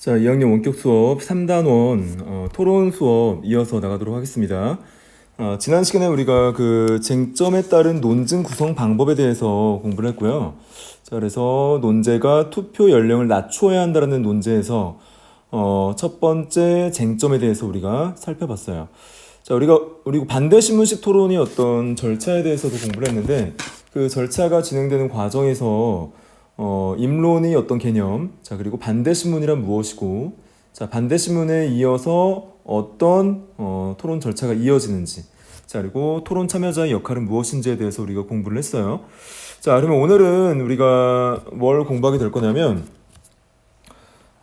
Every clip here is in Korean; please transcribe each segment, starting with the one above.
자, 2학년 원격 수업 3단원 토론 수업 이어서 나가도록 하겠습니다. 지난 시간에 우리가 그 쟁점에 따른 논증 구성 방법에 대해서 공부를 했고요. 자, 그래서 논제가 투표 연령을 낮춰야 한다는 논제에서 첫 번째 쟁점에 대해서 우리가 살펴봤어요. 자, 그리고 반대 신문식 토론이 어떤 절차에 대해서도 공부를 했는데 그 절차가 진행되는 과정에서 임론이 어떤 개념, 자, 그리고 반대신문이란 무엇이고, 자, 반대신문에 이어서 어떤 토론 절차가 이어지는지, 자, 그리고 토론 참여자의 역할은 무엇인지에 대해서 우리가 공부를 했어요. 자, 그러면 오늘은 우리가 뭘 공부하게 될 거냐면,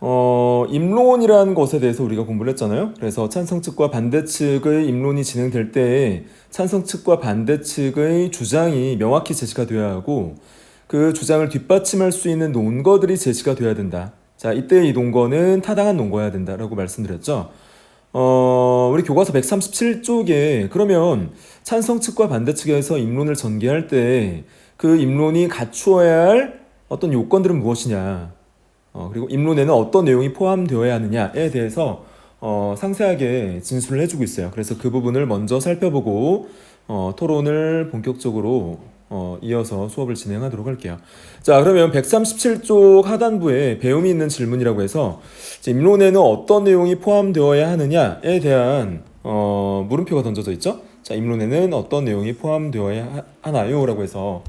임론이라는 것에 대해서 우리가 공부를 했잖아요. 그래서 찬성 측과 반대 측의 임론이 진행될 때 찬성 측과 반대 측의 주장이 명확히 제시가 되어야 하고, 그 주장을 뒷받침할 수 있는 논거들이 제시가 되어야 된다. 자, 이때 이 논거는 타당한 논거여야 된다라고 말씀드렸죠. 우리 교과서 137쪽에 그러면 찬성 측과 반대 측에서 임론을 전개할 때 그 임론이 갖추어야 할 어떤 요건들은 무엇이냐, 그리고 임론에는 어떤 내용이 포함되어야 하느냐에 대해서 상세하게 진술을 해주고 있어요. 그래서 그 부분을 먼저 살펴보고 토론을 본격적으로 이어서 수업을 진행하도록 할게요. 자, 그러면 137쪽 하단부에 배움이 있는 질문이라고 해서 임론에는 어떤 내용이 포함되어야 하느냐에 대한 물음표가 던져져 있죠. 자, 임론에는 어떤 내용이 포함되어야 하나요? 라고 해서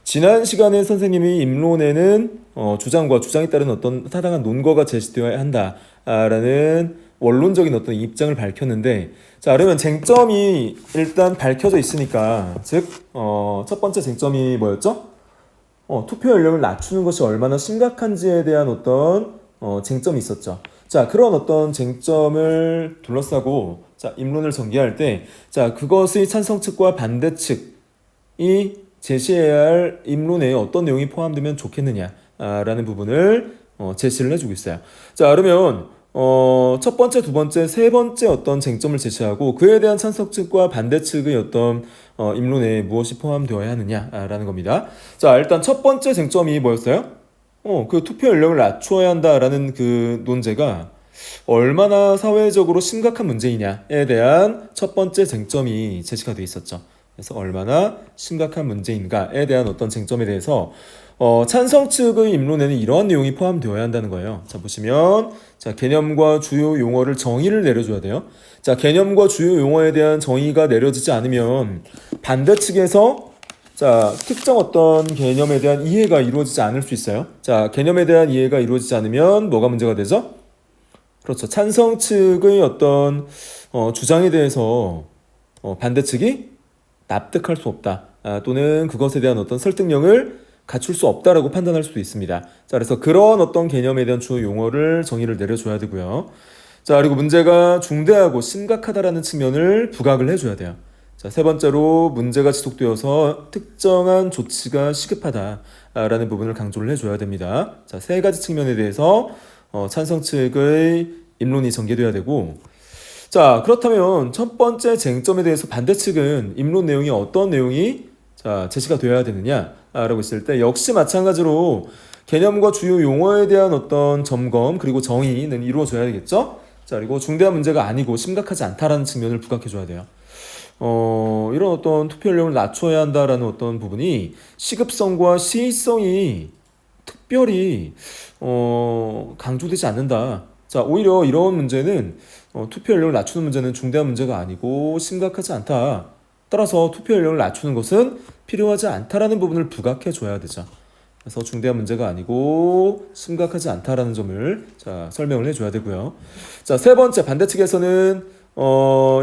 지난 시간에 선생님이 임론에는 주장과 주장에 따른 어떤 타당한 논거가 제시되어야 한다라는 원론적인 어떤 입장을 밝혔는데, 자, 그러면 쟁점이 일단 밝혀져 있으니까, 즉 첫 번째 쟁점이 뭐였죠? 투표 연령을 낮추는 것이 얼마나 심각한지에 대한 어떤 쟁점이 있었죠. 자, 그런 어떤 쟁점을 둘러싸고 자, 임론을 전개할 때, 자, 그것의 찬성 측과 반대 측이 제시해야 할 임론에 어떤 내용이 포함되면 좋겠느냐라는 부분을 제시를 해주고 있어요. 자, 그러면 첫 번째, 두 번째, 세 번째 어떤 쟁점을 제시하고 그에 대한 찬성 측과 반대 측의 어떤 임론에 무엇이 포함되어야 하느냐라는 겁니다. 자, 일단 첫 번째 쟁점이 뭐였어요? 그 투표 연령을 낮추어야 한다라는 그 논제가 얼마나 사회적으로 심각한 문제이냐에 대한 첫 번째 쟁점이 제시가 돼 있었죠. 그래서 얼마나 심각한 문제인가에 대한 어떤 쟁점에 대해서 찬성 측의 임론에는 이러한 내용이 포함되어야 한다는 거예요. 자, 보시면 자, 개념과 주요 용어를 정의를 내려줘야 돼요. 자, 개념과 주요 용어에 대한 정의가 내려지지 않으면 반대 측에서 자, 특정 어떤 개념에 대한 이해가 이루어지지 않을 수 있어요. 자, 개념에 대한 이해가 이루어지지 않으면 뭐가 문제가 되죠? 그렇죠. 찬성 측의 어떤 주장에 대해서 반대 측이 납득할 수 없다. 또는 그것에 대한 어떤 설득력을 갖출 수 없다라고 판단할 수도 있습니다. 자, 그래서 그런 어떤 개념에 대한 주요 용어를 정의를 내려줘야 되고요. 자, 그리고 문제가 중대하고 심각하다라는 측면을 부각을 해줘야 돼요. 자, 세 번째로 문제가 지속되어서 특정한 조치가 시급하다라는 부분을 강조를 해줘야 됩니다. 자, 세 가지 측면에 대해서 찬성 측의 임론이 전개돼야 되고, 자, 그렇다면 첫 번째 쟁점에 대해서 반대 측은 임론 내용이 어떤 내용이 자, 제시가 되어야 되느냐라고 했을 때 역시 마찬가지로 개념과 주요 용어에 대한 어떤 점검 그리고 정의는 이루어져야 되겠죠. 자, 그리고 중대한 문제가 아니고 심각하지 않다라는 측면을 부각해줘야 돼요. 이런 어떤 투표 연령을 낮춰야 한다라는 어떤 부분이 시급성과 시의성이 특별히 강조되지 않는다. 자, 오히려 이런 문제는 투표 연령을 낮추는 문제는 중대한 문제가 아니고 심각하지 않다. 따라서 투표 연령을 낮추는 것은 필요하지 않다라는 부분을 부각해 줘야 되죠. 그래서 중대한 문제가 아니고 심각하지 않다라는 점을 자, 설명을 해줘야 되고요. 자, 세 번째 반대 측에서는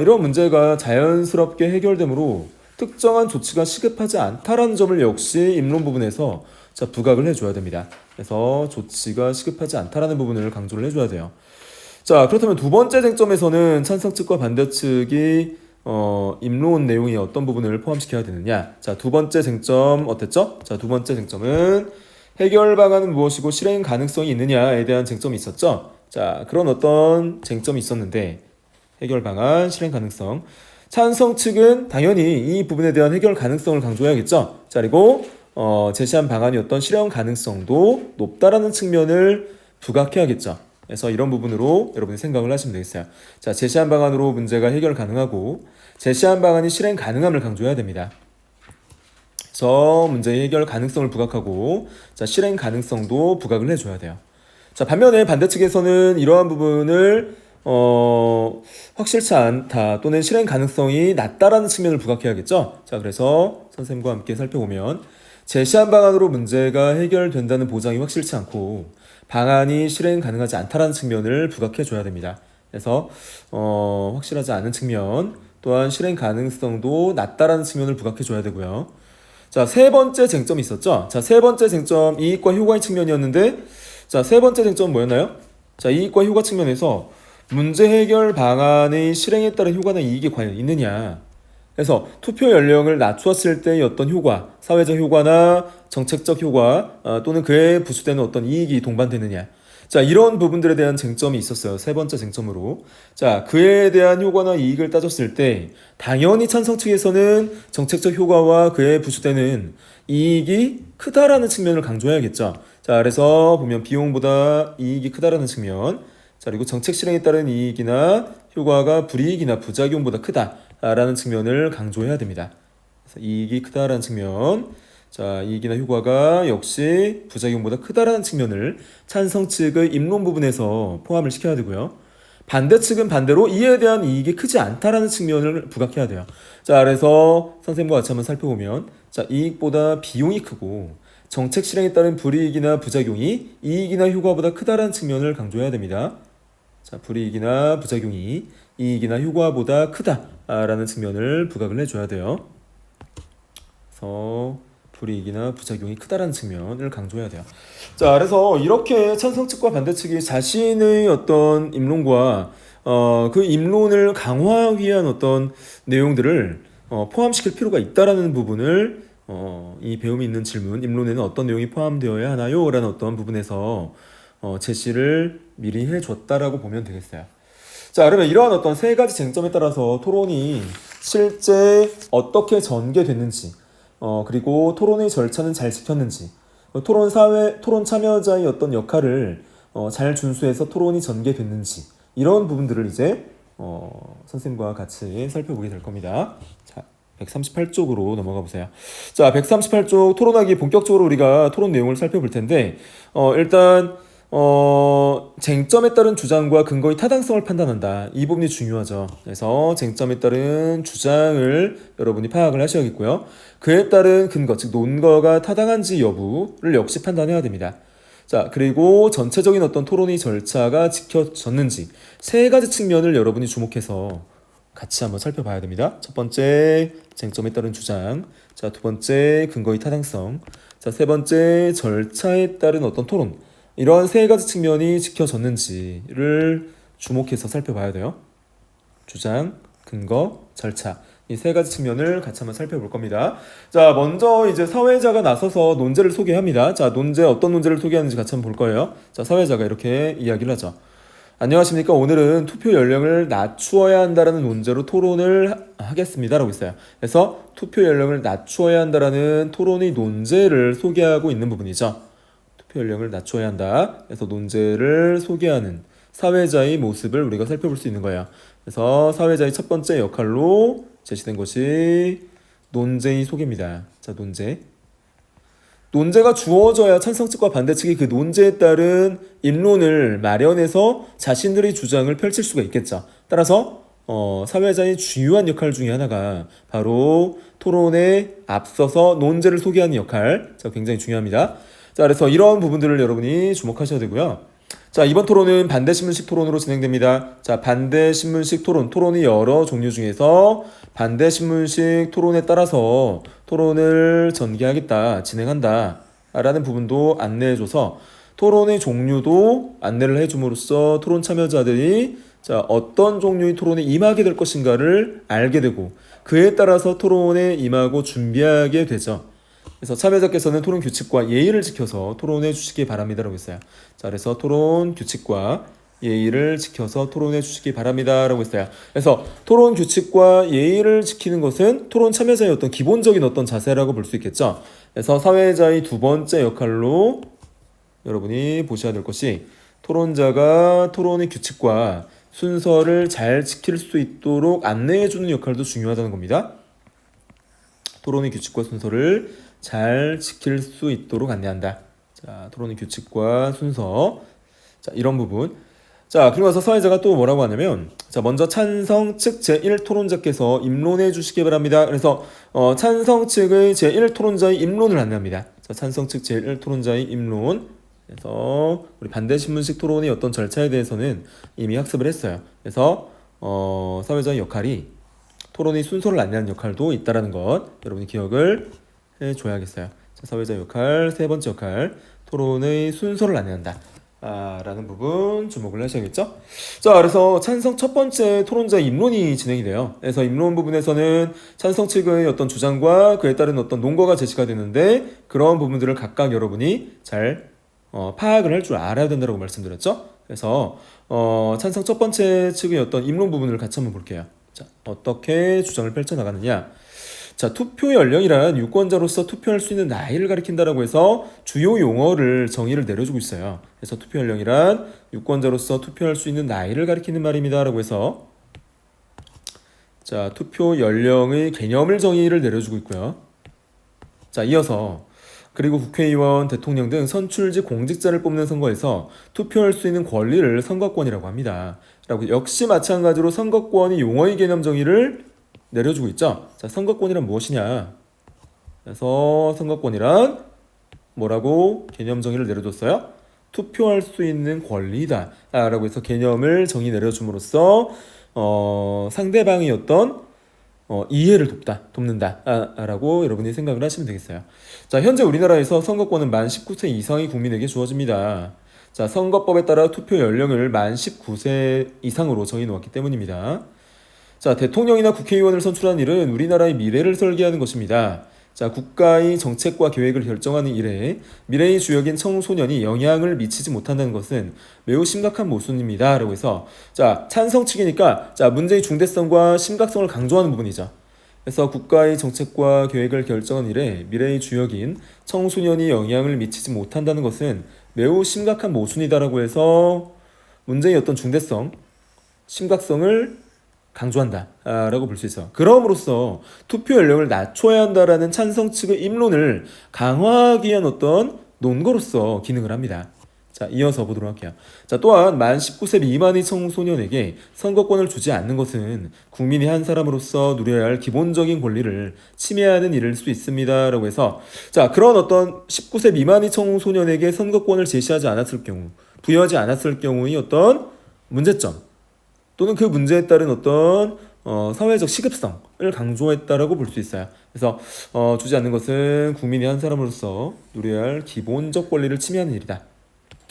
이런 문제가 자연스럽게 해결되므로 특정한 조치가 시급하지 않다라는 점을 역시 임론 부분에서 자, 부각을 해줘야 됩니다. 그래서 조치가 시급하지 않다라는 부분을 강조를 해줘야 돼요. 자, 그렇다면 두 번째 쟁점에서는 찬성 측과 반대 측이 임론 내용이 어떤 부분을 포함시켜야 되느냐. 자, 두 번째 쟁점 어땠죠? 자, 두 번째 쟁점은 해결 방안은 무엇이고 실행 가능성이 있느냐에 대한 쟁점이 있었죠. 자, 그런 어떤 쟁점이 있었는데 해결 방안, 실행 가능성. 찬성 측은 당연히 이 부분에 대한 해결 가능성을 강조해야겠죠. 자, 그리고 제시한 방안이 어떤 실현 가능성도 높다라는 측면을 부각해야겠죠. 그래서 이런 부분으로 여러분이 생각을 하시면 되겠어요. 자, 제시한 방안으로 문제가 해결 가능하고 제시한 방안이 실행 가능함을 강조해야 됩니다. 그래서 문제의 해결 가능성을 부각하고 자, 실행 가능성도 부각을 해줘야 돼요. 자, 반면에 반대측에서는 이러한 부분을 확실치 않다 또는 실행 가능성이 낮다라는 측면을 부각해야겠죠. 자, 그래서 선생님과 함께 살펴보면 제시한 방안으로 문제가 해결된다는 보장이 확실치 않고 방안이 실행 가능하지 않다라는 측면을 부각해줘야 됩니다. 그래서 확실하지 않은 측면 또한 실행 가능성도 낮다라는 측면을 부각해줘야 되고요. 자, 세 번째 쟁점이 있었죠. 자, 세 번째 쟁점 이익과 효과의 측면이었는데 자, 세 번째 쟁점은 뭐였나요? 자, 이익과 효과 측면에서 문제 해결 방안의 실행에 따른 효과나 이익이 과연 있느냐. 그래서 투표 연령을 낮추었을 때의 어떤 효과, 사회적 효과나 정책적 효과 또는 그에 부수되는 어떤 이익이 동반되느냐. 자, 이런 부분들에 대한 쟁점이 있었어요. 세 번째 쟁점으로. 자, 그에 대한 효과나 이익을 따졌을 때 당연히 찬성 측에서는 정책적 효과와 그에 부수되는 이익이 크다라는 측면을 강조해야겠죠. 자, 그래서 보면 비용보다 이익이 크다라는 측면. 자, 그리고 정책 실행에 따른 이익이나 효과가 불이익이나 부작용보다 크다라는 측면을 강조해야 됩니다. 그래서 이익이 크다라는 측면. 자, 이익이나 효과가 역시 부작용보다 크다라는 측면을 찬성 측의 입론 부분에서 포함을 시켜야 되고요. 반대 측은 반대로 이에 대한 이익이 크지 않다라는 측면을 부각해야 돼요. 자, 그래서 선생님과 같이 한번 살펴보면 자, 이익보다 비용이 크고 정책 실행에 따른 불이익이나 부작용이 이익이나 효과보다 크다라는 측면을 강조해야 됩니다. 자, 불이익이나 부작용이 이익이나 효과보다 크다라는 측면을 부각을 해줘야 돼요. 그래서 불이익이나 부작용이 크다라는 측면을 강조해야 돼요. 자, 그래서 이렇게 찬성 측과 반대 측이 자신의 어떤 입론과 그 입론을 강화하기 위한 어떤 내용들을 포함시킬 필요가 있다라는 부분을 이 배움이 있는 질문, 입론에는 어떤 내용이 포함되어야 하나요? 라는 어떤 부분에서 제시를 미리 해줬다라고 보면 되겠어요. 자, 그러면 이러한 어떤 세 가지 쟁점에 따라서 토론이 실제 어떻게 전개됐는지 그리고 토론의 절차는 잘 지켰는지 토론 참여자의 어떤 역할을 잘 준수해서 토론이 전개됐는지 이런 부분들을 이제 선생님과 같이 살펴보게 될 겁니다. 자, 138쪽으로 넘어가 보세요. 자, 138쪽 토론하기 본격적으로 우리가 토론 내용을 살펴볼 텐데 일단 쟁점에 따른 주장과 근거의 타당성을 판단한다. 이 부분이 중요하죠. 그래서 쟁점에 따른 주장을 여러분이 파악을 하셔야겠고요. 그에 따른 근거, 즉 논거가 타당한지 여부를 역시 판단해야 됩니다. 자, 그리고 전체적인 어떤 토론의 절차가 지켜졌는지 세 가지 측면을 여러분이 주목해서 같이 한번 살펴봐야 됩니다. 첫 번째, 쟁점에 따른 주장. 자, 두 번째, 근거의 타당성. 자, 세 번째, 절차에 따른 어떤 토론. 이러한 세 가지 측면이 지켜졌는지를 주목해서 살펴봐야 돼요. 주장, 근거, 절차. 이 세 가지 측면을 같이 한번 살펴볼 겁니다. 자, 먼저 이제 사회자가 나서서 논제를 소개합니다. 자, 어떤 논제를 소개하는지 같이 한번 볼 거예요. 자, 사회자가 이렇게 이야기를 하죠. 안녕하십니까. 오늘은 투표 연령을 낮추어야 한다라는 논제로 토론을 하겠습니다. 라고 있어요. 그래서 투표 연령을 낮추어야 한다라는 토론의 논제를 소개하고 있는 부분이죠. 투표 연령을 낮춰야 한다. 그래서 논제를 소개하는 사회자의 모습을 우리가 살펴볼 수 있는 거예요. 그래서 사회자의 첫 번째 역할로 제시된 것이 논제의 소개입니다. 자, 논제가 주어져야 찬성 측과 반대 측이 그 논제에 따른 입론을 마련해서 자신들의 주장을 펼칠 수가 있겠죠. 따라서 사회자의 중요한 역할 중에 하나가 바로 토론에 앞서서 논제를 소개하는 역할. 자, 굉장히 중요합니다. 자, 그래서 이런 부분들을 여러분이 주목하셔야 되고요. 자, 이번 토론은 반대신문식 토론으로 진행됩니다. 자, 반대신문식 토론이 여러 종류 중에서 반대신문식 토론에 따라서 토론을 전개하겠다, 진행한다 라는 부분도 안내해줘서 토론의 종류도 안내를 해줌으로써 토론 참여자들이 자, 어떤 종류의 토론에 임하게 될 것인가를 알게 되고 그에 따라서 토론에 임하고 준비하게 되죠. 그래서 참여자께서는 토론 규칙과 예의를 지켜서 토론해 주시기 바랍니다라고 했어요. 자, 그래서 토론 규칙과 예의를 지켜서 토론해 주시기 바랍니다라고 했어요. 그래서 토론 규칙과 예의를 지키는 것은 토론 참여자의 어떤 기본적인 어떤 자세라고 볼 수 있겠죠. 그래서 사회자의 두 번째 역할로 여러분이 보셔야 될 것이 토론자가 토론의 규칙과 순서를 잘 지킬 수 있도록 안내해주는 역할도 중요하다는 겁니다. 토론의 규칙과 순서를 잘 지킬 수 있도록 안내한다. 자, 토론의 규칙과 순서. 자, 이런 부분. 자, 그리고 나서 사회자가 또 뭐라고 하냐면, 자, 먼저 찬성 측 제1토론자께서 입론해 주시기 바랍니다. 그래서 찬성 측의 제1토론자의 입론을 안내합니다. 자, 찬성 측 제1토론자의 입론. 그래서 우리 반대 신문식 토론의 어떤 절차에 대해서는 이미 학습을 했어요. 그래서 사회자의 역할이 토론의 순서를 안내하는 역할도 있다라는 것 여러분이 기억을 해줘야겠어요. 자, 사회자 역할, 세 번째 역할, 토론의 순서를 안내한다. 라는 부분 주목을 하셔야겠죠? 자, 그래서 찬성 첫 번째 토론자의 입론이 진행이 돼요. 그래서 입론 부분에서는 찬성 측의 어떤 주장과 그에 따른 어떤 논거가 제시가 되는데 그런 부분들을 각각 여러분이 잘 파악을 할 줄 알아야 된다고 말씀드렸죠? 그래서 찬성 첫 번째 측의 어떤 입론 부분을 같이 한번 볼게요. 자, 어떻게 주장을 펼쳐나가느냐? 자, 투표 연령이란 유권자로서 투표할 수 있는 나이를 가리킨다라고 해서 주요 용어를 정의를 내려주고 있어요. 그래서 투표 연령이란 유권자로서 투표할 수 있는 나이를 가리키는 말입니다라고 해서 자, 투표 연령의 개념을 정의를 내려주고 있고요. 자, 이어서 그리고 국회의원, 대통령 등 선출직 공직자를 뽑는 선거에서 투표할 수 있는 권리를 선거권이라고 합니다. 라고 역시 마찬가지로 선거권이 용어의 개념 정의를 내려주고 있죠. 자, 선거권이란 무엇이냐? 그래서 선거권이란 뭐라고 개념 정의를 내려줬어요? 투표할 수 있는 권리다 라고 해서 개념을 정의 내려줌으로써 상대방의 어떤 이해를 돕는다 라고 여러분이 생각을 하시면 되겠어요. 자, 현재 우리나라에서 선거권은 만 19세 이상의 국민에게 주어집니다. 자, 선거법에 따라 투표 연령을 만 19세 이상으로 정해 놓았기 때문입니다. 자, 대통령이나 국회의원을 선출하는 일은 우리나라의 미래를 설계하는 것입니다. 자, 국가의 정책과 계획을 결정하는 일에 미래의 주역인 청소년이 영향을 미치지 못한다는 것은 매우 심각한 모순입니다. 라고 해서 자, 찬성 측이니까 자, 문제의 중대성과 심각성을 강조하는 부분이죠. 그래서 국가의 정책과 계획을 결정하는 일에 미래의 주역인 청소년이 영향을 미치지 못한다는 것은 매우 심각한 모순이다라고 해서 문제의 어떤 중대성, 심각성을 강조한다 라고 볼 수 있어. 그럼으로써 투표 연령을 낮춰야 한다라는 찬성 측의 입론을 강화하기 위한 어떤 논거로서 기능을 합니다. 자, 이어서 보도록 할게요. 자, 또한 만 19세 미만의 청소년에게 선거권을 주지 않는 것은 국민이 한 사람으로서 누려야 할 기본적인 권리를 침해하는 일일 수 있습니다 라고 해서 자, 그런 어떤 19세 미만의 청소년에게 선거권을 제시하지 않았을 경우, 부여하지 않았을 경우의 어떤 문제점 또는 그 문제에 따른 어떤 사회적 시급성을 강조했다라고 볼 수 있어요. 그래서 주지 않는 것은 국민이 한 사람으로서 누려야 할 기본적 권리를 침해하는 일이다.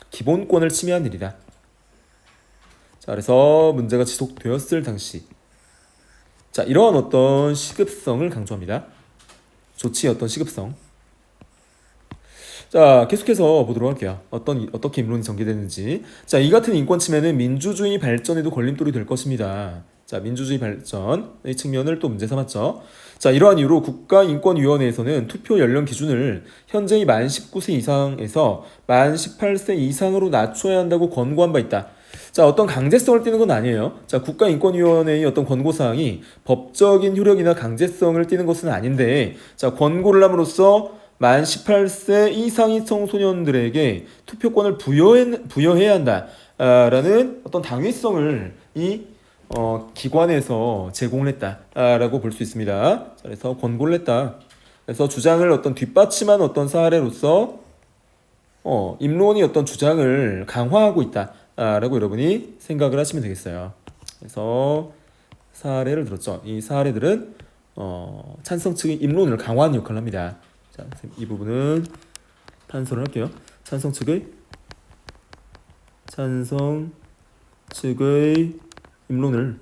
기본권을 침해하는 일이다. 자, 그래서 문제가 지속되었을 당시 자, 이러한 어떤 시급성을 강조합니다. 조치의 어떤 시급성. 자, 계속해서 보도록 할게요. 어떻게 입론이 전개되는지. 자, 이 같은 인권 침해는 민주주의 발전에도 걸림돌이 될 것입니다. 자, 민주주의 발전의 측면을 또 문제 삼았죠. 자, 이러한 이유로 국가인권위원회에서는 투표 연령 기준을 현재의 만 19세 이상에서 만 18세 이상으로 낮춰야 한다고 권고한 바 있다. 자, 어떤 강제성을 띠는 건 아니에요. 자, 국가인권위원회의 어떤 권고사항이 법적인 효력이나 강제성을 띠는 것은 아닌데, 자, 권고를 함으로써 만 18세 이상의 청소년들에게 투표권을 부여해야 한다라는 어떤 당위성을 이 기관에서 제공을 했다라고 볼 수 있습니다. 그래서 권고를 했다. 그래서 주장을 어떤 뒷받침한 어떤 사례로서 입론이 어떤 주장을 강화하고 있다라고 여러분이 생각을 하시면 되겠어요. 그래서 사례를 들었죠. 이 사례들은 찬성 측의 입론을 강화하는 역할을 합니다. 자, 이 부분은 판서를 할게요. 찬성 측의 입론을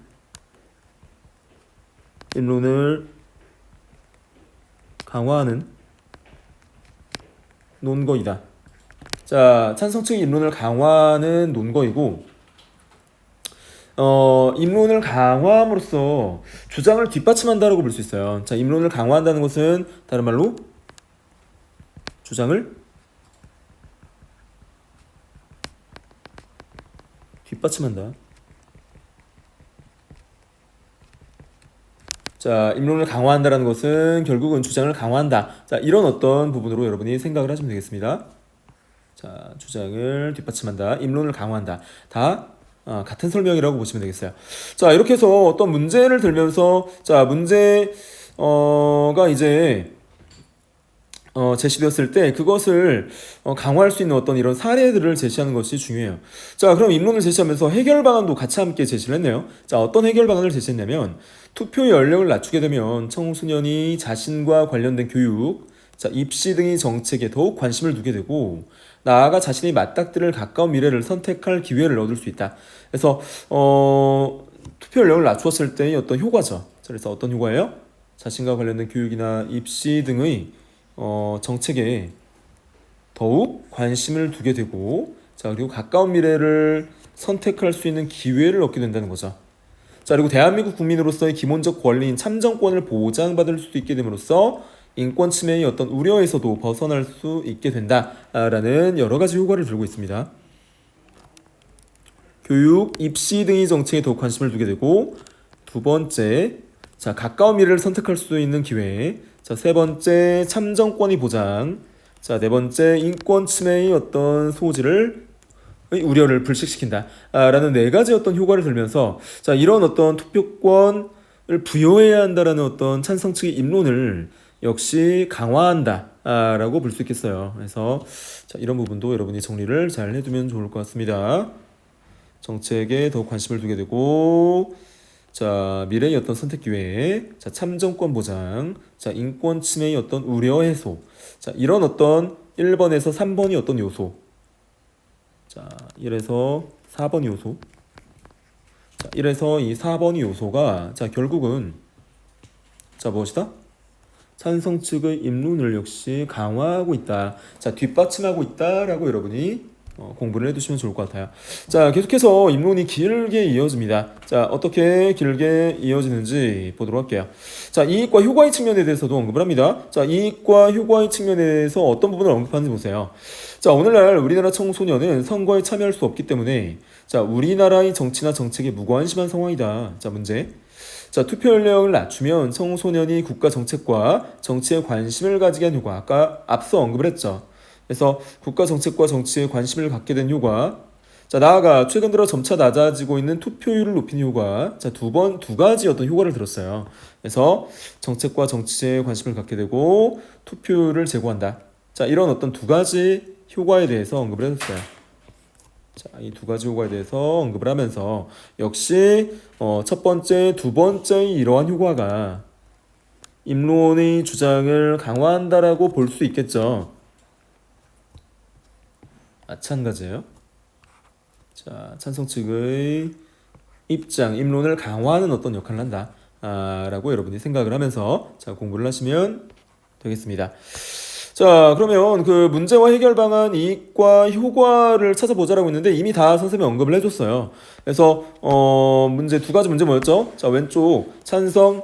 강화하는 논거이다. 자, 찬성 측의 입론을 강화하는 논거이고 입론을 강화함으로써 주장을 뒷받침한다라고 볼 수 있어요. 자, 입론을 강화한다는 것은 다른 말로 주장을 뒷받침한다. 자, 입론을 강화한다라는 것은 결국은 주장을 강화한다. 자, 이런 어떤 부분으로 여러분이 생각을 하시면 되겠습니다. 자, 주장을 뒷받침한다. 입론을 강화한다. 다 같은 설명이라고 보시면 되겠어요. 자, 이렇게 해서 어떤 문제를 들면서 자, 문제가 이제 제시되었을 때 그것을 강화할 수 있는 어떤 이런 사례들을 제시하는 것이 중요해요. 자, 그럼 입론을 제시하면서 해결 방안도 같이 함께 제시를 했네요. 자, 어떤 해결 방안을 제시했냐면 투표 연령을 낮추게 되면 청소년이 자신과 관련된 교육, 자, 입시 등의 정책에 더욱 관심을 두게 되고 나아가 자신이 맞닥뜨릴 가까운 미래를 선택할 기회를 얻을 수 있다. 그래서 투표 연령을 낮추었을 때의 어떤 효과죠. 그래서 어떤 효과예요? 자신과 관련된 교육이나 입시 등의 정책에 더욱 관심을 두게 되고 자, 그리고 가까운 미래를 선택할 수 있는 기회를 얻게 된다는 거죠. 자, 그리고 대한민국 국민으로서의 기본적 권리인 참정권을 보장받을 수 있게 됨으로써 인권 침해의 어떤 우려에서도 벗어날 수 있게 된다라는 여러 가지 효과를 들고 있습니다. 교육, 입시 등의 정책에 더욱 관심을 두게 되고 두 번째, 자, 가까운 미래를 선택할 수 있는 기회. 자, 세 번째, 참정권이 보장. 자, 네 번째, 인권 침해의 어떤 우려를 불식시킨다. 라는 네 가지 어떤 효과를 들면서 자, 이런 어떤 투표권을 부여해야 한다라는 어떤 찬성 측의 입론을 역시 강화한다. 라고 볼 수 있겠어요. 그래서 자, 이런 부분도 여러분이 정리를 잘 해두면 좋을 것 같습니다. 정책에 더욱 관심을 두게 되고 자, 미래의 어떤 선택 기회, 자, 참정권 보장, 자, 인권 침해의 어떤 우려 해소. 자, 이런 어떤 1번에서 3번이 어떤 요소. 자, 1에서 4번 요소. 자, 1에서 이 4번이 요소가 자, 결국은 자, 무엇이다? 찬성 측의 입론을 역시 강화하고 있다. 자, 뒷받침하고 있다라고 여러분이 공부를 해두시면 좋을 것 같아요. 자, 계속해서 입론이 길게 이어집니다. 자, 어떻게 길게 이어지는지 보도록 할게요. 자, 이익과 효과의 측면에 대해서도 언급을 합니다. 자, 이익과 효과의 측면에 대해서 어떤 부분을 언급하는지 보세요. 자, 오늘날 우리나라 청소년은 선거에 참여할 수 없기 때문에 자, 우리나라의 정치나 정책에 무관심한 상황이다. 자, 문제. 자, 투표 연령을 낮추면 청소년이 국가 정책과 정치에 관심을 가지게 한 효과. 아까 앞서 언급을 했죠. 그래서 국가 정책과 정치에 관심을 갖게 된 효과. 자, 나아가 최근 들어 점차 낮아지고 있는 투표율을 높이는 효과. 자, 두 가지 어떤 효과를 들었어요. 그래서 정책과 정치에 관심을 갖게 되고 투표율을 제고한다. 자, 이런 어떤 두 가지 효과에 대해서 언급을 해줬어요. 자, 이 두 가지 효과에 대해서 언급을 하면서 역시 첫 번째, 두 번째의 이러한 효과가 입론의 주장을 강화한다라고 볼 수 있겠죠. 마찬가지예요. 자, 찬성 측의 입장, 입론을 강화하는 어떤 역할을 한다. 라고 여러분이 생각을 하면서 자, 공부를 하시면 되겠습니다. 자, 그러면 그 문제와 해결 방안, 이익과 효과를 찾아보자라고 했는데 이미 다 선생님이 언급을 해줬어요. 그래서 문제 두 가지 문제 뭐였죠? 자, 왼쪽 찬성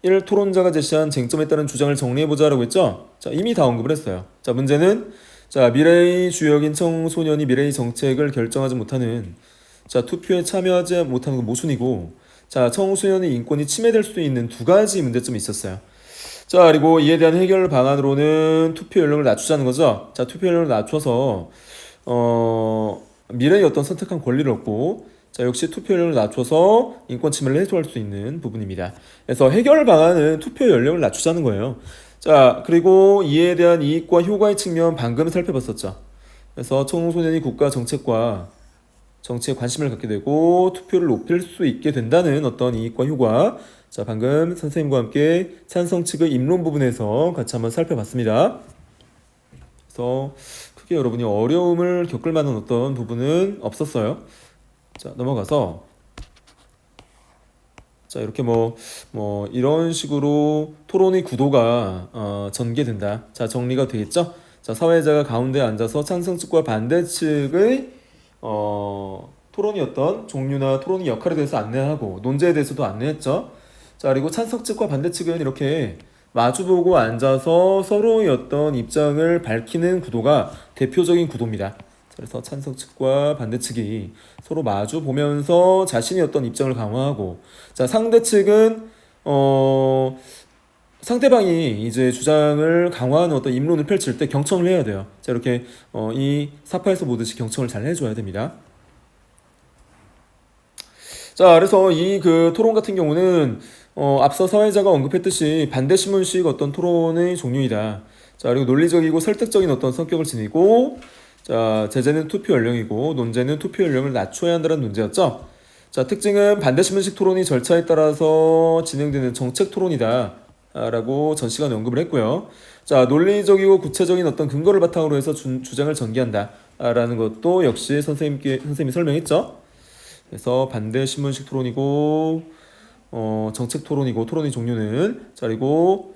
1 토론자가 제시한 쟁점에 따른 주장을 정리해보자라고 했죠? 자, 이미 다 언급을 했어요. 자, 문제는 자, 미래의 주역인 청소년이 미래의 정책을 결정하지 못하는 자, 투표에 참여하지 못하는 건 모순이고 자, 청소년의 인권이 침해될 수 있는 두 가지 문제점이 있었어요. 자, 그리고 이에 대한 해결 방안으로는 투표 연령을 낮추자는 거죠. 자, 투표 연령을 낮춰서 미래의 어떤 선택한 권리를 얻고 자, 역시 투표 연령을 낮춰서 인권 침해를 해소할 수 있는 부분입니다. 그래서 해결 방안은 투표 연령을 낮추자는 거예요. 자, 그리고 이에 대한 이익과 효과의 측면 방금 살펴봤었죠. 그래서 청소년이 국가 정책과 정치에 관심을 갖게 되고 투표를 높일 수 있게 된다는 어떤 이익과 효과. 자, 방금 선생님과 함께 찬성 측의 입론 부분에서 같이 한번 살펴봤습니다. 그래서 크게 여러분이 어려움을 겪을 만한 어떤 부분은 없었어요. 자, 넘어가서 자, 이렇게 이런 식으로 토론의 구도가 전개된다. 자, 정리가 되겠죠? 자, 사회자가 가운데 앉아서 찬성 측과 반대 측의 토론이 어떤 종류나 토론의 역할에 대해서 안내하고 논제에 대해서도 안내했죠. 자, 그리고 찬성 측과 반대 측은 이렇게 마주보고 앉아서 서로의 어떤 입장을 밝히는 구도가 대표적인 구도입니다. 그래서 찬성 측과 반대 측이 서로 마주 보면서 자신의 어떤 입장을 강화하고, 자, 상대 측은 상대방이 이제 주장을 강화하는 어떤 입론을 펼칠 때 경청을 해야 돼요. 자, 이렇게 이 사파에서 보듯이 경청을 잘 해줘야 됩니다. 자, 그래서 이 그 토론 같은 경우는 앞서 사회자가 언급했듯이 반대 신문식 어떤 토론의 종류이다. 자, 그리고 논리적이고 설득적인 어떤 성격을 지니고, 자, 제재는 투표 연령이고 논제는 투표 연령을 낮춰야 한다는 논제였죠. 자, 특징은 반대 신문식 토론이 절차에 따라서 진행되는 정책 토론이다. 라고 전 시간에 언급을 했고요. 자, 논리적이고 구체적인 어떤 근거를 바탕으로 해서 주장을 전개한다. 라는 것도 역시 선생님이 설명했죠. 그래서 반대 신문식 토론이고 정책 토론이고 토론의 종류는, 자, 그리고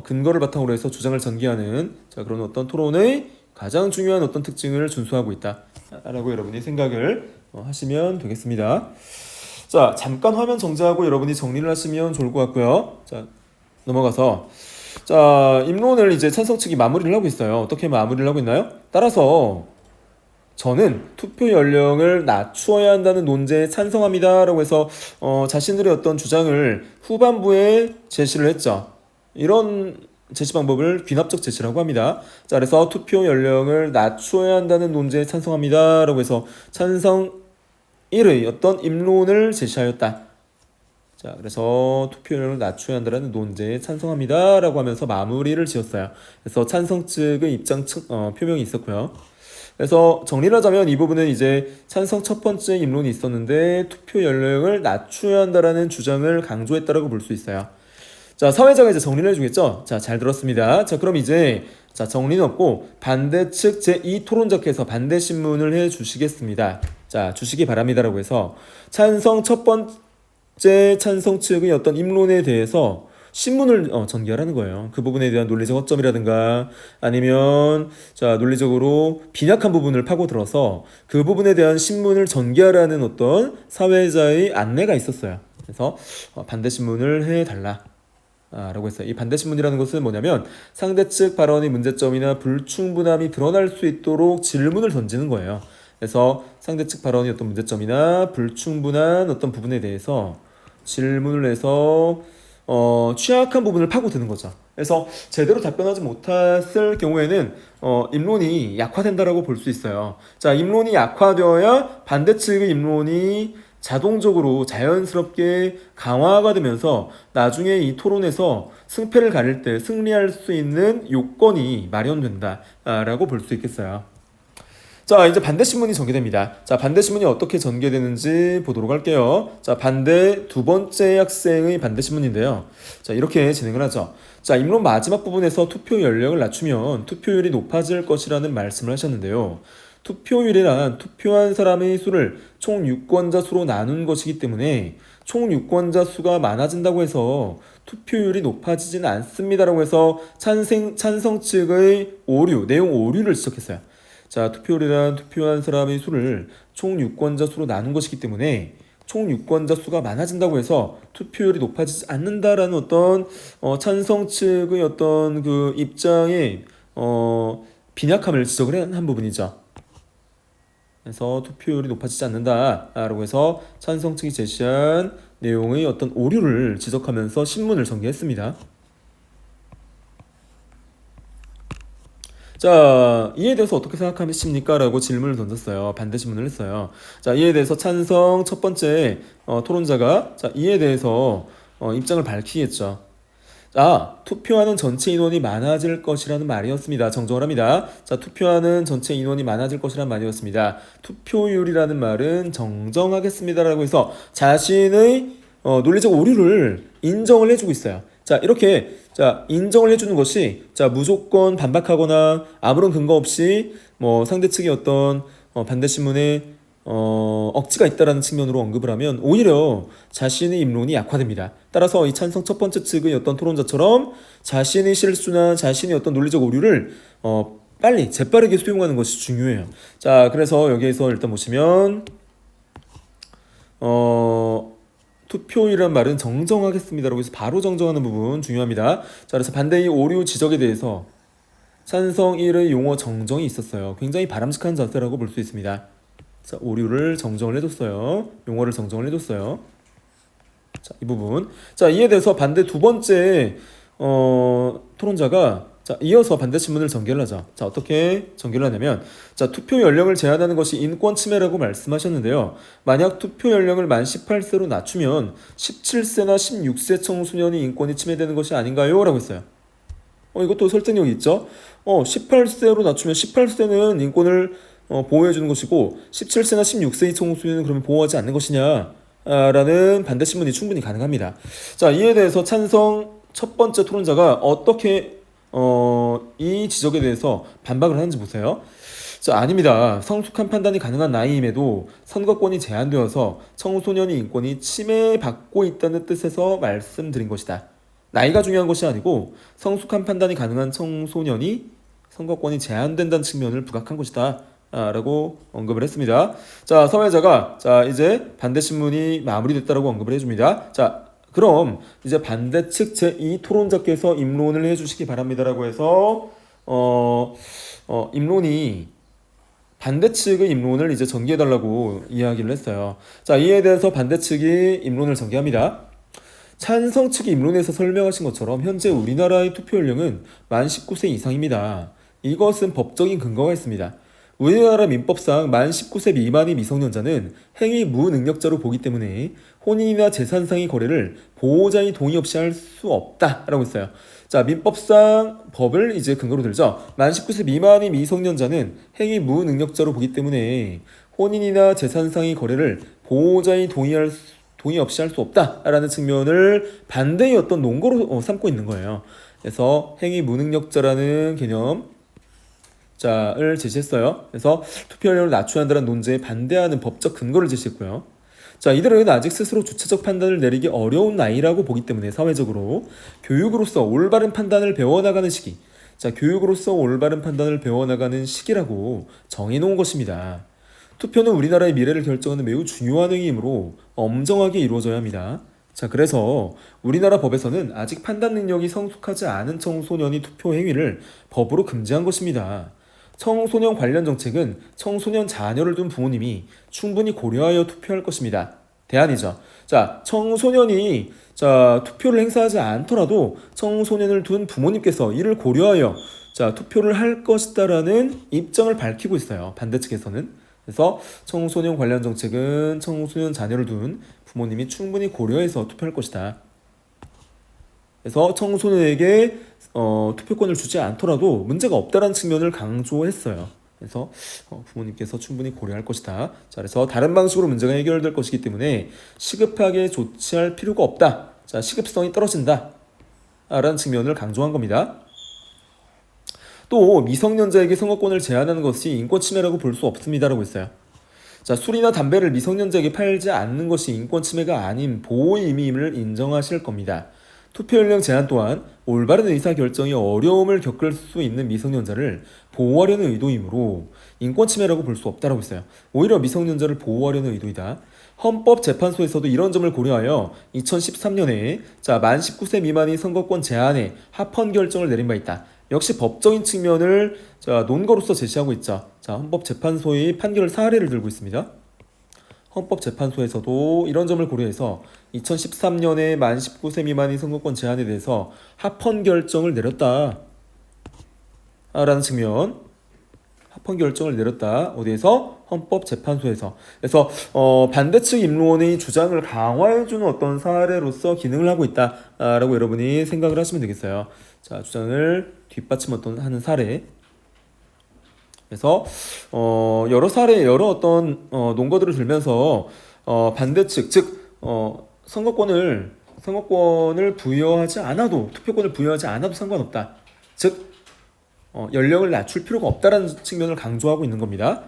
근거를 바탕으로 해서 주장을 전개하는, 자, 그런 어떤 토론의 가장 중요한 어떤 특징을 준수하고 있다라고 여러분이 생각을 하시면 되겠습니다. 자, 잠깐 화면 정지하고 여러분이 정리를 하시면 좋을 것 같고요. 자, 넘어가서, 자, 입론을 이제 찬성 측이 마무리를 하고 있어요. 어떻게 마무리를 하고 있나요? 따라서 저는 투표 연령을 낮추어야 한다는 논제에 찬성합니다 라고 해서 자신들의 어떤 주장을 후반부에 제시를 했죠. 이런 제시 방법을 귀납적 제시라고 합니다. 자, 그래서 투표 연령을 낮추어야 한다는 논제에 찬성합니다 라고 해서 찬성 1의 어떤 입론을 제시하였다. 자, 그래서 투표 연령을 낮춰야 한다는 논제에 찬성합니다 라고 하면서 마무리를 지었어요. 그래서 찬성 측의 입장 표명이 있었고요. 그래서 정리를 하자면 이 부분은 이제 찬성 첫 번째 입론이 있었는데 투표 연령을 낮춰야 한다라는 주장을 강조했다라고 볼 수 있어요. 자, 사회자가 이제 정리를 해주겠죠. 자, 잘 들었습니다. 자, 그럼 이제 자, 정리는 없고 반대 측 제2 토론자께서 반대 신문을 해 주시겠습니다. 자, 주시기 바랍니다라고 해서 찬성 첫 번째 찬성 측의 어떤 입론에 대해서 신문을 전개하라는 거예요. 그 부분에 대한 논리적 허점이라든가 아니면, 자, 논리적으로 빈약한 부분을 파고들어서 그 부분에 대한 신문을 전개하라는 어떤 사회자의 안내가 있었어요. 그래서 반대 신문을 해달라 라고 했어요. 이 반대 신문이라는 것은 뭐냐면 상대 측 발언의 문제점이나 불충분함이 드러날 수 있도록 질문을 던지는 거예요. 그래서 상대 측 발언의 어떤 문제점이나 불충분한 어떤 부분에 대해서 질문을 해서 취약한 부분을 파고드는 거죠. 그래서 제대로 답변하지 못했을 경우에는 입론이 약화된다라고 볼 수 있어요. 자, 입론이 약화되어야 반대 측의 입론이 자동적으로 자연스럽게 강화가 되면서 나중에 이 토론에서 승패를 가릴 때 승리할 수 있는 요건이 마련된다라고 볼 수 있겠어요. 자, 이제 반대 신문이 전개됩니다. 자, 반대 신문이 어떻게 전개되는지 보도록 할게요. 자, 반대 두 번째 학생의 반대 신문인데요. 자, 이렇게 진행을 하죠. 자, 입론 마지막 부분에서 투표 연령을 낮추면 투표율이 높아질 것이라는 말씀을 하셨는데요. 투표율이란 투표한 사람의 수를 총 유권자 수로 나눈 것이기 때문에 총 유권자 수가 많아진다고 해서 투표율이 높아지진 않습니다라고 해서 찬성 측의 내용 오류를 지적했어요. 자, 투표율이란 투표한 사람의 수를 총 유권자 수로 나눈 것이기 때문에 총 유권자 수가 많아진다고 해서 투표율이 높아지지 않는다라는 어떤 찬성 측의 어떤 그 입장의 빈약함을 지적을 한 부분이죠. 그래서 투표율이 높아지지 않는다라고 해서 찬성 측이 제시한 내용의 어떤 오류를 지적하면서 신문을 전개했습니다. 자, 이에 대해서 어떻게 생각하십니까? 라고 질문을 던졌어요. 반대 질문을 했어요. 자, 이에 대해서 찬성 첫 번째 토론자가, 자, 이에 대해서 입장을 밝히겠죠. 자, 투표하는 전체 인원이 많아질 것이라는 말이었습니다. 정정을 합니다. 자, 투표하는 전체 인원이 많아질 것이라는 말이었습니다. 투표율이라는 말은 정정하겠습니다라고 해서 자신의 논리적 오류를 인정을 해주고 있어요. 자, 이렇게, 자, 인정을 해주는 것이, 자, 무조건 반박하거나 아무런 근거 없이 뭐 상대 측의 어떤 반대 신문에 억지가 있다라는 측면으로 언급을 하면 오히려 자신의 입론이 약화됩니다. 따라서 이 찬성 첫 번째 측의 어떤 토론자처럼 자신의 실수나 자신의 어떤 논리적 오류를 빨리 재빠르게 수용하는 것이 중요해요. 자, 그래서 여기에서 일단 보시면 투표율이란 말은 정정하겠습니다라고 해서 바로 정정하는 부분 중요합니다. 자, 그래서 반대의 오류 지적에 대해서, 찬성 1의 용어 정정이 있었어요. 굉장히 바람직한 자세라고 볼 수 있습니다. 자, 오류를 정정을 해줬어요. 용어를 정정을 해줬어요. 자, 이 부분. 자, 이에 대해서 반대 두 번째 토론자가 자, 이어서 반대 신문을 전개를 하자. 자, 어떻게 전개를 하냐면 자, 투표 연령을 제한하는 것이 인권 침해라고 말씀하셨는데요. 만약 투표 연령을 만 18세로 낮추면 17세나 16세 청소년이 인권이 침해되는 것이 아닌가요? 라고 했어요. 이것도 설득력이 있죠. 18세로 낮추면 18세는 인권을 보호해주는 것이고 17세나 16세의 청소년은 그러면 보호하지 않는 것이냐 라는 반대 신문이 충분히 가능합니다. 자, 이에 대해서 찬성 첫 번째 토론자가 어떻게 이 지적에 대해서 반박을 하는지 보세요. 자, 아닙니다. 성숙한 판단이 가능한 나이임에도 선거권이 제한되어서 청소년의 인권이 침해받고 있다는 뜻에서 말씀드린 것이다. 나이가 중요한 것이 아니고 성숙한 판단이 가능한 청소년이 선거권이 제한된다는 측면을 부각한 것이다 라고 언급을 했습니다. 자, 사회자가 자, 이제 반대 신문이 마무리됐다라고 언급을 해줍니다. 자, 그럼 이제 반대측 제2 토론자께서 입론을 해주시기 바랍니다라고 해서 입론이 반대측의 입론을 이제 전개해달라고 이야기를 했어요. 자, 이에 대해서 반대측이 입론을 전개합니다. 찬성 측이 입론에서 설명하신 것처럼 현재 우리나라의 투표 연령은 만 19세 이상입니다. 이것은 법적인 근거가 있습니다. 우리나라 민법상 만 19세 미만의 미성년자는 행위 무능력자로 보기 때문에 혼인이나 재산상의 거래를 보호자의 동의 없이 할 수 없다라고 했어요. 자, 민법상 법을 이제 근거로 들죠. 만 19세 미만의 미성년자는 행위 무능력자로 보기 때문에 혼인이나 재산상의 거래를 보호자의 동의 없이 할 수 없다라는 측면을 반대의 어떤 논거로 삼고 있는 거예요. 그래서 행위 무능력자라는 개념 를 제시했어요. 그래서 투표율을 낮춰야 한다는 논제에 반대하는 법적 근거를 제시했고요. 자, 이들은 아직 스스로 주체적 판단을 내리기 어려운 나이라고 보기 때문에 사회적으로 교육으로서 올바른 판단을 배워나가는 시기, 자, 교육으로서 올바른 판단을 배워나가는 시기라고 정해놓은 것입니다. 투표는 우리나라의 미래를 결정하는 매우 중요한 행위이므로 엄정하게 이루어져야 합니다. 자, 그래서 우리나라 법에서는 아직 판단 능력이 성숙하지 않은 청소년이 투표 행위를 법으로 금지한 것입니다. 청소년 관련 정책은 청소년 자녀를 둔 부모님이 충분히 고려하여 투표할 것입니다. 대안이죠. 자, 청소년이 투표를 행사하지 않더라도 청소년을 둔 부모님께서 이를 고려하여 투표를 할 것이다라는 입장을 밝히고 있어요. 반대측에서는. 그래서 청소년 관련 정책은 청소년 자녀를 둔 부모님이 충분히 고려해서 투표할 것이다. 그래서 청소년에게 투표권을 주지 않더라도 문제가 없다는 측면을 강조했어요. 그래서 부모님께서 충분히 고려할 것이다. 자, 그래서 다른 방식으로 문제가 해결될 것이기 때문에 시급하게 조치할 필요가 없다. 자, 시급성이 떨어진다. 라는 측면을 강조한 겁니다. 또 미성년자에게 선거권을 제한하는 것이 인권 침해라고 볼 수 없습니다라고 했어요. 자, 술이나 담배를 미성년자에게 팔지 않는 것이 인권 침해가 아닌 보호의 의미임을 인정하실 겁니다. 투표 연령 제한 또한 올바른 의사결정에 어려움을 겪을 수 있는 미성년자를 보호하려는 의도이므로 인권 침해라고 볼 수 없다라고 했어요. 오히려 미성년자를 보호하려는 의도이다. 헌법재판소에서도 이런 점을 고려하여 2013년에 만 19세 미만의 선거권 제한에 합헌 결정을 내린 바 있다. 역시 법적인 측면을 논거로서 제시하고 있죠. 헌법재판소의 판결 사례를 들고 있습니다. 헌법재판소에서도 이런 점을 고려해서 2013년에 만 19세 미만의 선거권 제한에 대해서 합헌 결정을 내렸다 라는 측면, 합헌 결정을 내렸다. 어디에서? 헌법재판소에서. 그래서 반대측 입론의 주장을 강화해주는 어떤 사례로서 기능을 하고 있다라고 여러분이 생각을 하시면 되겠어요. 자, 주장을 뒷받침하는 사례. 그래서 여러 사례, 여러 어떤 논거들을 들면서 반대측, 즉 선거권을 부여하지 않아도, 투표권을 부여하지 않아도 상관없다. 즉 연령을 낮출 필요가 없다라는 측면을 강조하고 있는 겁니다.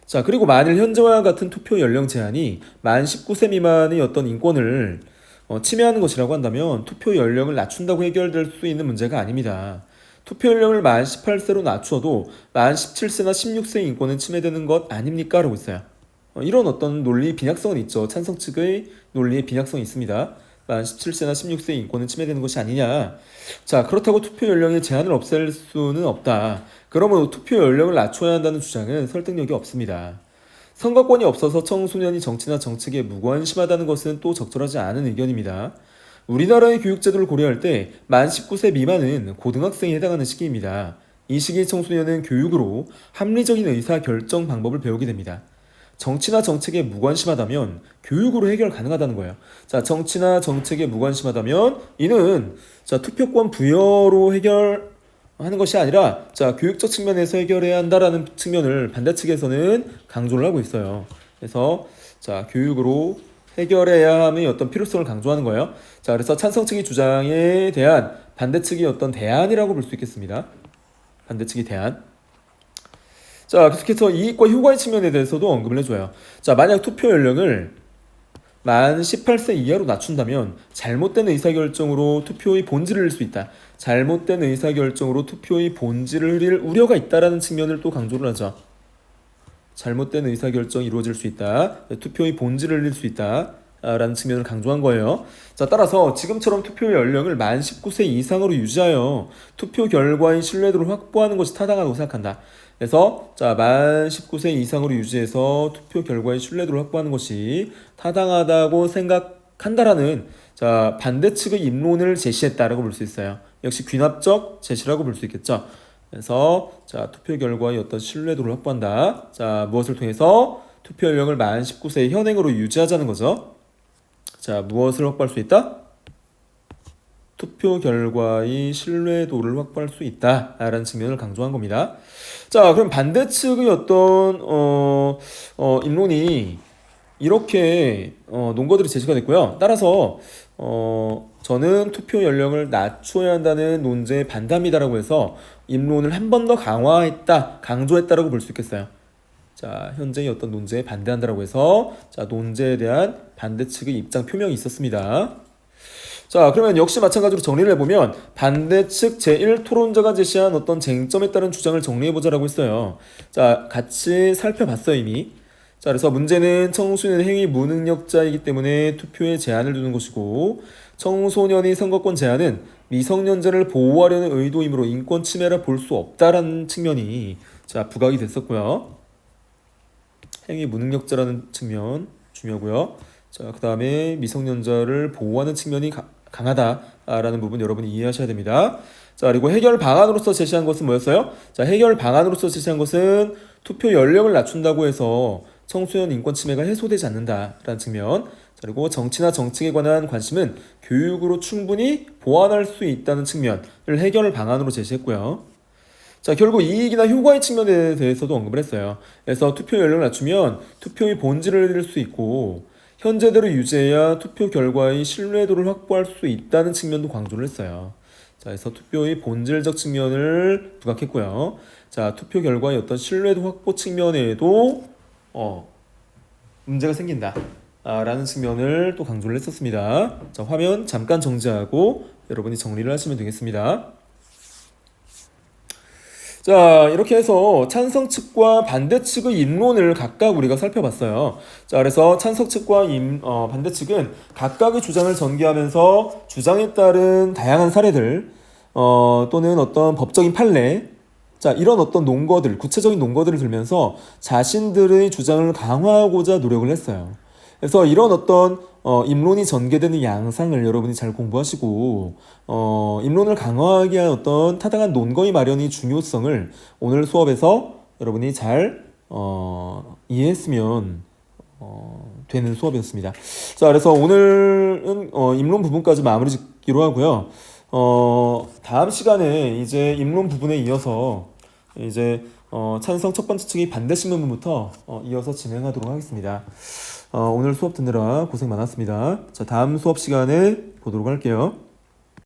자, 그리고 만일 현재와 같은 투표 연령 제한이 만 19세 미만의 어떤 인권을 침해하는 것이라고 한다면 투표 연령을 낮춘다고 해결될 수 있는 문제가 아닙니다. 투표 연령을 만 18세로 낮추어도 만 17세나 16세의 인권은 침해되는 것 아닙니까? 라고 있어요. 이런 어떤 논리 빈약성은 있죠. 찬성 측의 논리에 빈약성이 있습니다. 만 17세나 16세 인권은 침해되는 것이 아니냐. 자, 그렇다고 투표 연령의 제한을 없앨 수는 없다. 그러므로 투표 연령을 낮춰야 한다는 주장은 설득력이 없습니다. 선거권이 없어서 청소년이 정치나 정책에 무관심하다는 것은 또 적절하지 않은 의견입니다. 우리나라의 교육제도를 고려할 때 만 19세 미만은 고등학생에 해당하는 시기입니다. 이 시기 청소년은 교육으로 합리적인 의사 결정 방법을 배우게 됩니다. 정치나 정책에 무관심하다면 교육으로 해결 가능하다는 거예요. 자, 정치나 정책에 무관심하다면 이는 자, 투표권 부여로 해결하는 것이 아니라 자, 교육적 측면에서 해결해야 한다라는 측면을 반대 측에서는 강조를 하고 있어요. 그래서 자, 교육으로 해결해야 함의 어떤 필요성을 강조하는 거예요. 자, 그래서 찬성 측의 주장에 대한 반대 측의 어떤 대안이라고 볼 수 있겠습니다. 반대 측의 대안. 자, 계속해서 이익과 효과의 측면에 대해서도 언급을 해줘요. 자, 만약 투표 연령을 만 18세 이하로 낮춘다면 잘못된 의사결정으로 투표의 본질을 잃을 수 있다. 잘못된 의사결정으로 투표의 본질을 잃을 우려가 있다라는 측면을 또 강조를 하죠. 잘못된 의사결정이 이루어질 수 있다. 투표의 본질을 잃을 수 있다. 라는 측면을 강조한 거예요. 자, 따라서 지금처럼 투표 연령을 만 19세 이상으로 유지하여 투표 결과의 신뢰도를 확보하는 것이 타당하다고 생각한다. 그래서 자, 만 19세 이상으로 유지해서 투표 결과의 신뢰도를 확보하는 것이 타당하다고 생각한다라는 자, 반대 측의 입론을 제시했다라고 볼 수 있어요. 역시 귀납적 제시라고 볼 수 있겠죠. 그래서 자, 투표 결과의 어떤 신뢰도를 확보한다. 자, 무엇을 통해서 투표 연령을 만 19세 현행으로 유지하자는 거죠. 자, 무엇을 확보할 수 있다? 투표 결과의 신뢰도를 확보할 수 있다라는 측면을 강조한 겁니다. 자, 그럼 반대 측의 어떤 입론이 이렇게 논거들이 제시가 됐고요. 따라서 저는 투표 연령을 낮춰야 한다는 논제에 반대합니다라고 해서 입론을 한 번 더 강조했다라고 볼 수 있겠어요. 자, 현재의 어떤 논제에 반대한다라고 해서 자, 논제에 대한 반대 측의 입장 표명이 있었습니다. 자, 그러면 역시 마찬가지로 정리를 해보면 반대 측 제1토론자가 제시한 어떤 쟁점에 따른 주장을 정리해보자라고 했어요. 자, 같이 살펴봤어요 이미. 자, 그래서 문제는 청소년 행위 무능력자이기 때문에 투표에 제한을 두는 것이고 청소년의 선거권 제한은 미성년자를 보호하려는 의도이므로 인권 침해라 볼 수 없다라는 측면이 자, 부각이 됐었고요. 행위 무능력자라는 측면 중요하고요. 자, 그 다음에 미성년자를 보호하는 측면이 강하다라는 부분 여러분이 이해하셔야 됩니다. 자, 그리고 해결 방안으로서 제시한 것은 뭐였어요? 자, 해결 방안으로서 제시한 것은 투표 연령을 낮춘다고 해서 청소년 인권 침해가 해소되지 않는다라는 측면. 자, 그리고 정치나 정책에 관한 관심은 교육으로 충분히 보완할 수 있다는 측면을 해결 방안으로 제시했고요. 자, 결국 이익이나 효과의 측면에 대해서도 언급을 했어요. 그래서 투표 연령을 낮추면 투표의 본질을 잃을 수 있고 현재대로 유지해야 투표 결과의 신뢰도를 확보할 수 있다는 측면도 강조를 했어요. 자, 그래서 투표의 본질적 측면을 부각했고요. 자, 투표 결과의 어떤 신뢰도 확보 측면에도 문제가 생긴다 라는 측면을 또 강조를 했었습니다. 자, 화면 잠깐 정지하고 여러분이 정리를 하시면 되겠습니다. 자, 이렇게 해서 찬성 측과 반대 측의 입론을 각각 우리가 살펴봤어요. 자, 그래서 찬성 측과 반대 측은 각각의 주장을 전개하면서 주장에 따른 다양한 사례들 또는 어떤 법적인 판례, 자, 이런 어떤 논거들, 구체적인 논거들을 들면서 자신들의 주장을 강화하고자 노력을 했어요. 그래서 이런 어떤 입론이 전개되는 양상을 여러분이 잘 공부하시고 입론을 강화하기 위한 어떤 타당한 논거의 마련의 중요성을 오늘 수업에서 여러분이 잘 이해했으면 되는 수업이었습니다. 자, 그래서 오늘은 입론 부분까지 마무리 짓기로 하고요. 다음 시간에 이제 입론 부분에 이어서 이제 찬성 첫 번째 측의 반대 신문부터 이어서 진행하도록 하겠습니다. 오늘 수업 듣느라 고생 많았습니다. 자, 다음 수업 시간에 보도록 할게요.